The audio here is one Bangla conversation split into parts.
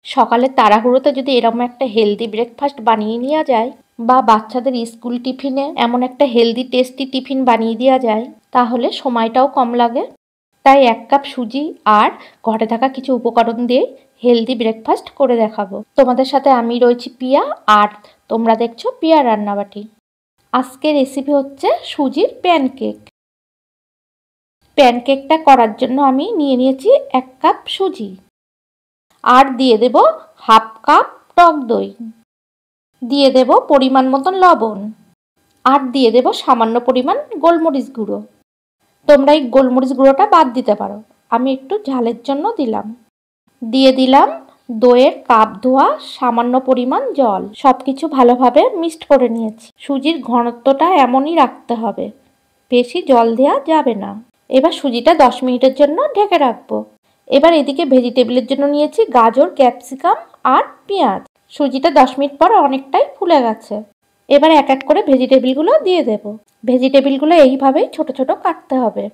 সকালে তাড়াহুড়োতে যদি এরকম একটা হেলদি ব্রেকফাস্ট বানিয়ে নেওয়া যায় বা বাচ্চাদের স্কুল টিফিনে এমন একটা হেলদি টেস্টি টিফিন বানিয়ে দেওয়া যায় তাহলে সময়টাও কম লাগে। তাই 1 কাপ সুজি আর ঘরে থাকা কিছু উপকরণ দিয়ে হেলদি ব্রেকফাস্ট করে দেখাবো। তোমাদের সাথে আমি রয়েছি পিয়া, আর তোমরা দেখছো পিয়া রান্নাবাটি। আজকের রেসিপি হচ্ছে সুজির প্যানকেক। প্যানকেকটা করার জন্য আমি নিয়ে নিয়েছি 1 কাপ সুজি, আর দিয়ে দেব 1/2 কাপ টক দই, দিয়ে দেব পরিমাণ মতন লবণ, আর দিয়ে দেব সামান্য পরিমাণ গোলমরিচ গুঁড়ো। তোমরা এই গোলমরিচ গুঁড়োটা বাদ দিতে পারো, আমি একটু ঝালের জন্য দিলাম। দিয়ে দিলাম দইয়ের কাপ ধোয়া সামান্য পরিমাণ জল। সবকিছু ভালোভাবে মিক্সড করে নিয়েছি। সুজির ঘনত্বটা এমনই রাখতে হবে, বেশি জল দেওয়া যাবে না। এবার সুজিটা 10 মিনিটের জন্য ঢেকে রাখবো। এবার এদিকে ভেজিটেবলের জন্য নিয়েছি গাজর, ক্যাপসিকাম আর পেঁয়াজ। সুজিটা 10 মিনিট পর অনেকটাই ফুলে গেছে। এবার এক এক করে ভেজিটেবলগুলো দিয়ে দেব। ভেজিটেবলগুলো এইভাবেই ছোট ছোট কাটতে হবে।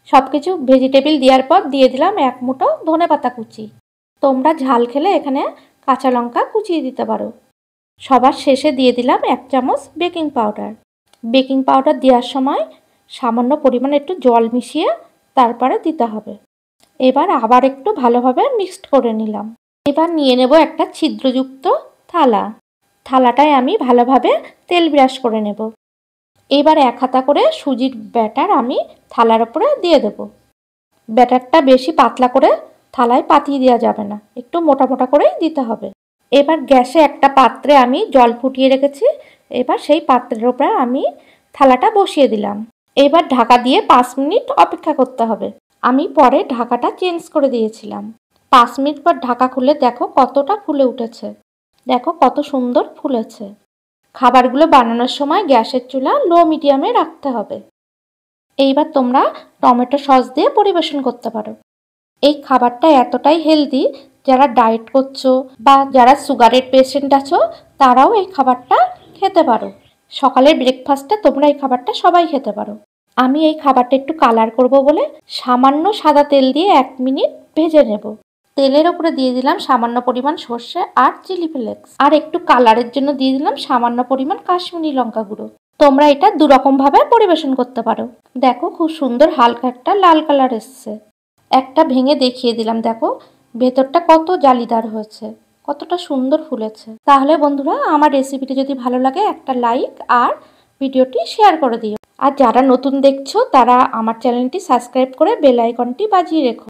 সব কিছু ভেজিটেবল দেওয়ার পর দিয়ে দিলাম 1 মুঠো ধনেপাতা কুচি। তোমরা ঝাল খেলে এখানে কাঁচা লঙ্কা কুচিয়ে দিতে পারো। সবার শেষে দিয়ে দিলাম 1 চামচ বেকিং পাউডার। বেকিং পাউডার দেওয়ার সময় সামান্য পরিমাণে একটু জল মিশিয়ে তারপরে দিতে হবে। এবার আবার একটু ভালোভাবে মিক্সড করে নিলাম। এবার নিয়ে নেব একটা ছিদ্রযুক্ত থালা। থালাটায় আমি ভালোভাবে তেল ব্রাশ করে নেব। এবার 1 হাতা করে সুজির ব্যাটার আমি থালার উপরে দিয়ে দেব। ব্যাটারটা বেশি পাতলা করে থালায় পাতিয়ে দেওয়া যাবে না, একটু মোটা মোটা করেই দিতে হবে। এবার গ্যাসে একটা পাত্রে আমি জল ফুটিয়ে রেখেছি। এবার সেই পাত্রের উপরে আমি থালাটা বসিয়ে দিলাম। এবার ঢাকা দিয়ে 5 মিনিট অপেক্ষা করতে হবে। আমি পরে ঢাকাটা চেঞ্জ করে দিয়েছিলাম। 5 মিনিট পর ঢাকা খুলে দেখো কতটা ফুলে উঠেছে। দেখো কত সুন্দর ফুলেছে। খাবারগুলো বানানোর সময় গ্যাসের চুলা লো মিডিয়ামে রাখতে হবে। এইবার তোমরা টমেটো সস দিয়ে পরিবেশন করতে পারো। এই খাবারটা এতটাই হেলদি, যারা ডায়েট করছো বা যারা সুগারের পেশেন্ট আছো তারাও এই খাবারটা খেতে পারো। সকালের ব্রেকফাস্টে তোমরা এই খাবারটা সবাই খেতে পারো। আমি এই খাবারটা একটু কালার করব বলে সামান্য সাদা তেল দিয়ে 1 মিনিট ভেজে নেব। তেলের ওপরে দিয়ে দিলাম সামান্য পরিমাণ সর্ষে আর চিলি ফ্লেক্স, আর একটু কালারের জন্য দিয়ে দিলাম সামান্য পরিমাণ কাশ্মীরি লঙ্কা গুঁড়ো। তোমরা এটা 2 রকম ভাবে পরিবেশন করতে পারো। দেখো খুব সুন্দর হালকা একটা লাল কালার এসছে। একটা ভেঙে দেখিয়ে দিলাম, দেখো ভেতরটা কত জালিদার হয়েছে, কতটা সুন্দর ফুলেছে। তাহলে বন্ধুরা, আমার রেসিপিটি যদি ভালো লাগে একটা লাইক আর ভিডিওটি শেয়ার করে দিও। আর যারা নতুন দেখছো তারা আমার চ্যানেলটি সাবস্ক্রাইব করে বেল আইকনটি বাজিয়ে রেখো।